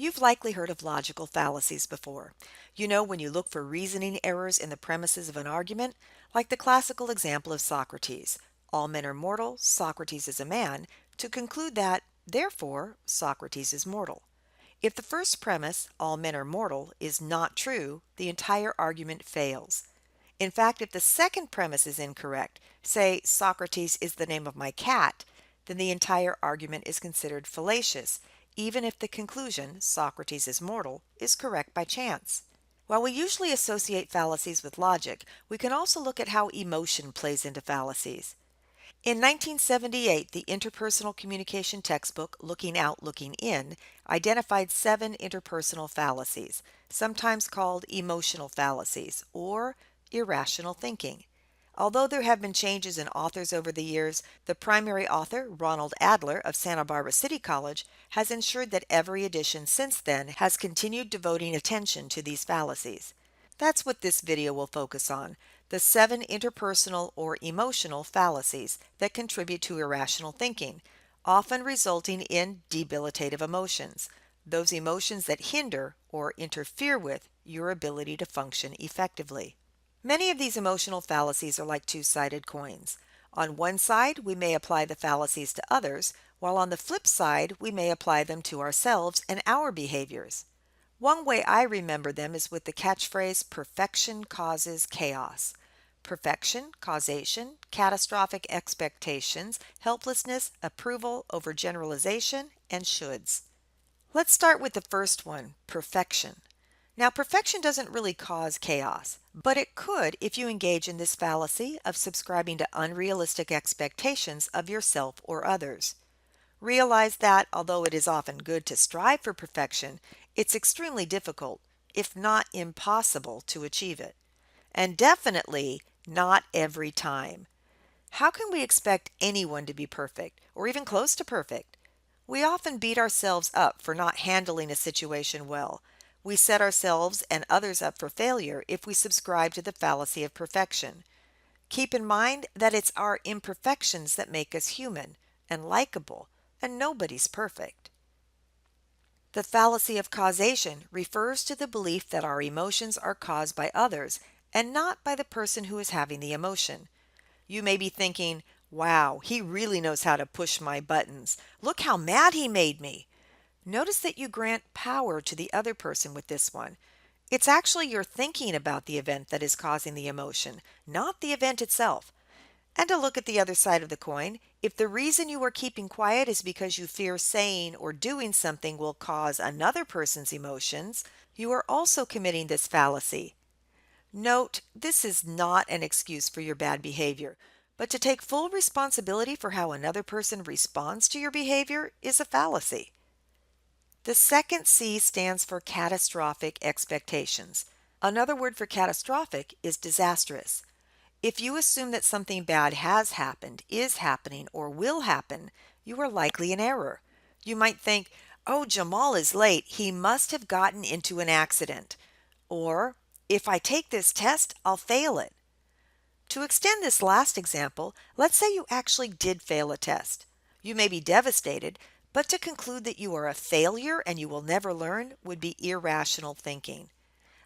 You've likely heard of logical fallacies before. You know, when you look for reasoning errors in the premises of an argument, like the classical example of Socrates. All men are mortal, Socrates is a man, to conclude that, therefore, Socrates is mortal. If the first premise, all men are mortal, is not true, the entire argument fails. In fact, if the second premise is incorrect, say Socrates is the name of my cat, then the entire argument is considered fallacious, even if the conclusion, Socrates is mortal, is correct by chance. While we usually associate fallacies with logic, we can also look at how emotion plays into fallacies. In 1978, the interpersonal communication textbook Looking Out, Looking In identified 7 interpersonal fallacies, sometimes called emotional fallacies or irrational thinking. Although there have been changes in authors over the years, the primary author, Ronald Adler of Santa Barbara City College, has ensured that every edition since then has continued devoting attention to these fallacies. That's what this video will focus on, the 7 interpersonal or emotional fallacies that contribute to irrational thinking, often resulting in debilitative emotions, those emotions that hinder or interfere with your ability to function effectively. Many of these emotional fallacies are like two-sided coins. On one side, we may apply the fallacies to others, while on the flip side, we may apply them to ourselves and our behaviors. One way I remember them is with the catchphrase, perfection causes chaos. Perfection, causation, catastrophic expectations, helplessness, approval, overgeneralization, and shoulds. Let's start with the first one, perfection. Now, perfection doesn't really cause chaos, but it could if you engage in this fallacy of subscribing to unrealistic expectations of yourself or others. Realize that, although it is often good to strive for perfection, it's extremely difficult, if not impossible, to achieve it. And definitely not every time. How can we expect anyone to be perfect, or even close to perfect? We often beat ourselves up for not handling a situation well. We set ourselves and others up for failure if we subscribe to the fallacy of perfection. Keep in mind that it's our imperfections that make us human and likable, and nobody's perfect. The fallacy of causation refers to the belief that our emotions are caused by others and not by the person who is having the emotion. You may be thinking, wow, he really knows how to push my buttons. Look how mad he made me. Notice that you grant power to the other person with this one. It's actually your thinking about the event that is causing the emotion, not the event itself. And to look at the other side of the coin, if the reason you are keeping quiet is because you fear saying or doing something will cause another person's emotions, you are also committing this fallacy. Note, this is not an excuse for your bad behavior, but to take full responsibility for how another person responds to your behavior is a fallacy. The second C stands for catastrophic expectations. Another word for catastrophic is disastrous. If you assume that something bad has happened, is happening, or will happen, you are likely in error. You might think, oh, Jamal is late. He must have gotten into an accident. Or, if I take this test, I'll fail it. To extend this last example, let's say you actually did fail a test. You may be devastated, but to conclude that you are a failure and you will never learn would be irrational thinking.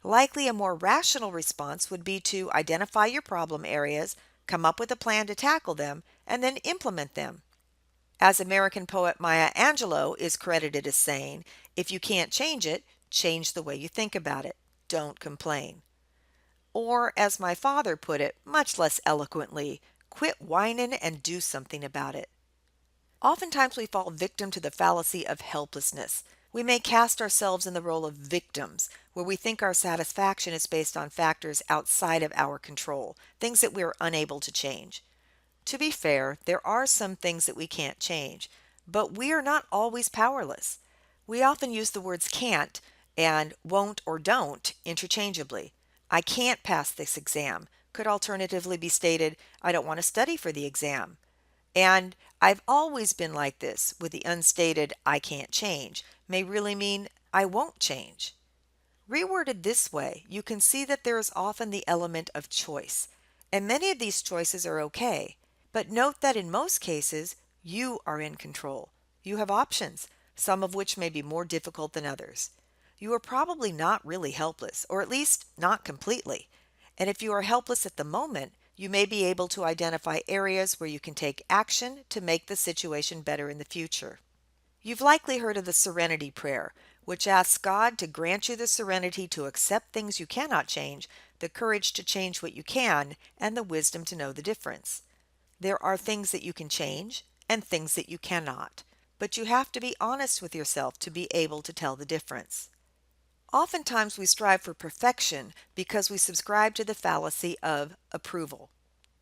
Likely a more rational response would be to identify your problem areas, come up with a plan to tackle them, and then implement them. As American poet Maya Angelou is credited as saying, if you can't change it, change the way you think about it. Don't complain. Or, as my father put it, much less eloquently, quit whining and do something about it. Oftentimes we fall victim to the fallacy of helplessness. We may cast ourselves in the role of victims, where we think our satisfaction is based on factors outside of our control, things that we are unable to change. To be fair, there are some things that we can't change, but we are not always powerless. We often use the words can't and won't or don't interchangeably. I can't pass this exam could alternatively be stated, I don't want to study for the exam. And I've always been like this, with the unstated I can't change, may really mean I won't change. Reworded this way, you can see that there is often the element of choice, and many of these choices are okay. But note that in most cases, you are in control. You have options. some of which may be more difficult than others. You are probably not really helpless, or at least not completely. And if you are helpless at the moment, you may be able to identify areas where you can take action to make the situation better in the future. You've likely heard of the Serenity Prayer, which asks God to grant you the serenity to accept things you cannot change, the courage to change what you can, and the wisdom to know the difference. There are things that you can change and things that you cannot, but you have to be honest with yourself to be able to tell the difference. Oftentimes we strive for perfection because we subscribe to the fallacy of approval.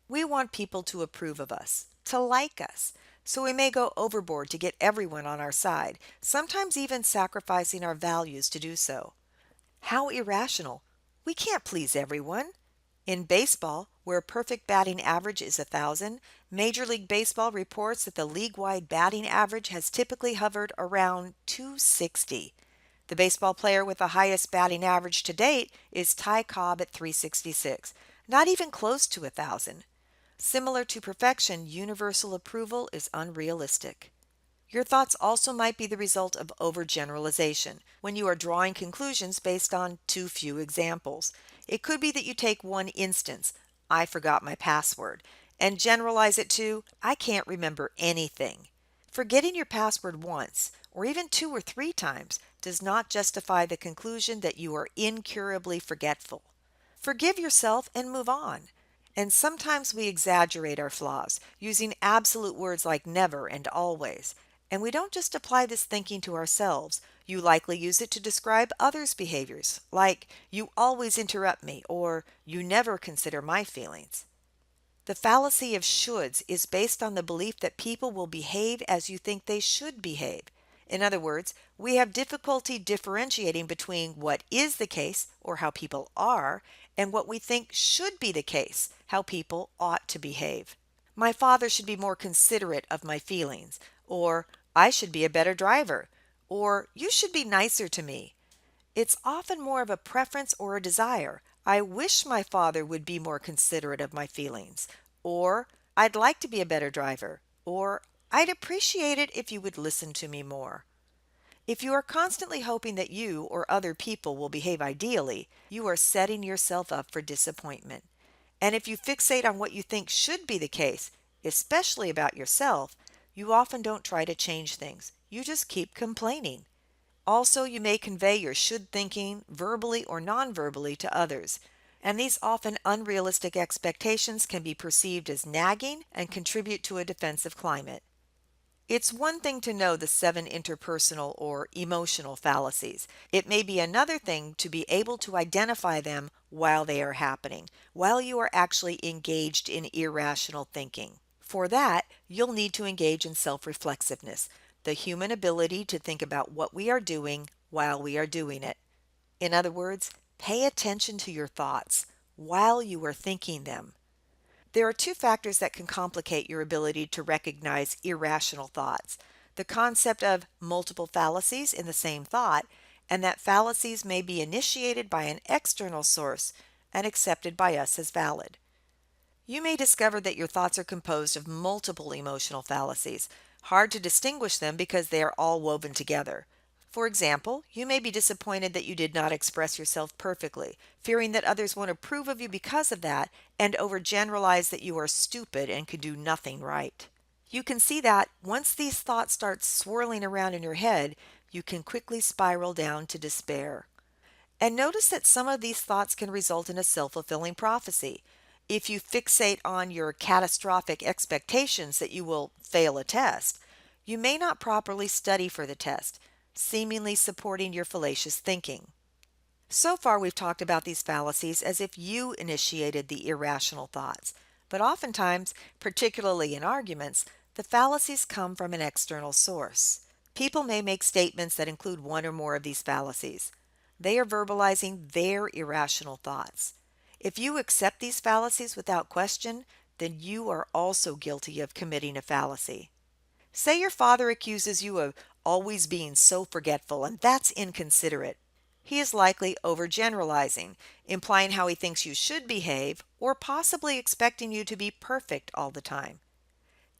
We want people to approve of us, to like us, so we may go overboard to get everyone on our side, sometimes even sacrificing our values to do so. How irrational! We can't please everyone. In baseball, where a perfect batting average is 1,000, Major League Baseball reports that the league-wide batting average has typically hovered around 260. The baseball player with the highest batting average to date is Ty Cobb at 366, not even close to 1,000. Similar to perfection, universal approval is unrealistic. Your thoughts also might be the result of overgeneralization, when you are drawing conclusions based on too few examples. It could be that you take one instance, I forgot my password, and generalize it to, I can't remember anything. Forgetting your password once, or even 2 or 3 times, does not justify the conclusion that you are incurably forgetful. Forgive yourself and move on. And sometimes we exaggerate our flaws, using absolute words like never and always. And we don't just apply this thinking to ourselves. You likely use it to describe others' behaviors, like, you always interrupt me, or you never consider my feelings. The fallacy of shoulds is based on the belief that people will behave as you think they should behave. In other words, we have difficulty differentiating between what is the case, or how people are, and what we think should be the case, how people ought to behave. My father should be more considerate of my feelings, or I should be a better driver, or you should be nicer to me. It's often more of a preference or a desire. I wish my father would be more considerate of my feelings, or I'd like to be a better driver, or I'd appreciate it if you would listen to me more. If you are constantly hoping that you or other people will behave ideally, you are setting yourself up for disappointment. And if you fixate on what you think should be the case, especially about yourself, you often don't try to change things. You just keep complaining. Also, you may convey your should thinking verbally or non-verbally to others, and these often unrealistic expectations can be perceived as nagging and contribute to a defensive climate. It's one thing to know the 7 interpersonal or emotional fallacies. It may be another thing to be able to identify them while they are happening, while you are actually engaged in irrational thinking. For that, you'll need to engage in self-reflexiveness, the human ability to think about what we are doing while we are doing it. In other words, pay attention to your thoughts while you are thinking them. There are 2 factors that can complicate your ability to recognize irrational thoughts: the concept of multiple fallacies in the same thought, and that fallacies may be initiated by an external source and accepted by us as valid. You may discover that your thoughts are composed of multiple emotional fallacies, hard to distinguish them because they are all woven together. For example, you may be disappointed that you did not express yourself perfectly, fearing that others won't approve of you because of that, and overgeneralize that you are stupid and can do nothing right. You can see that once these thoughts start swirling around in your head, you can quickly spiral down to despair. And notice that some of these thoughts can result in a self-fulfilling prophecy. If you fixate on your catastrophic expectations that you will fail a test, you may not properly study for the test, seemingly supporting your fallacious thinking. So far, we've talked about these fallacies as if you initiated the irrational thoughts, but oftentimes, particularly in arguments, the fallacies come from an external source. People may make statements that include one or more of these fallacies. They are verbalizing their irrational thoughts. If you accept these fallacies without question, then you are also guilty of committing a fallacy. Say your father accuses you of always being so forgetful, and that's inconsiderate. He is likely overgeneralizing, implying how he thinks you should behave, or possibly expecting you to be perfect all the time.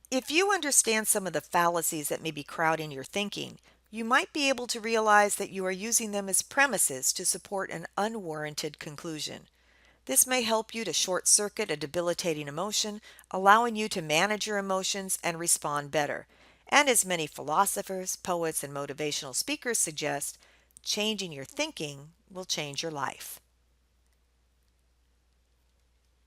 If you understand some of the fallacies that may be crowding your thinking, you might be able to realize that you are using them as premises to support an unwarranted conclusion. This may help you to short circuit a debilitating emotion, allowing you to manage your emotions and respond better. And as many philosophers, poets, and motivational speakers suggest, changing your thinking will change your life.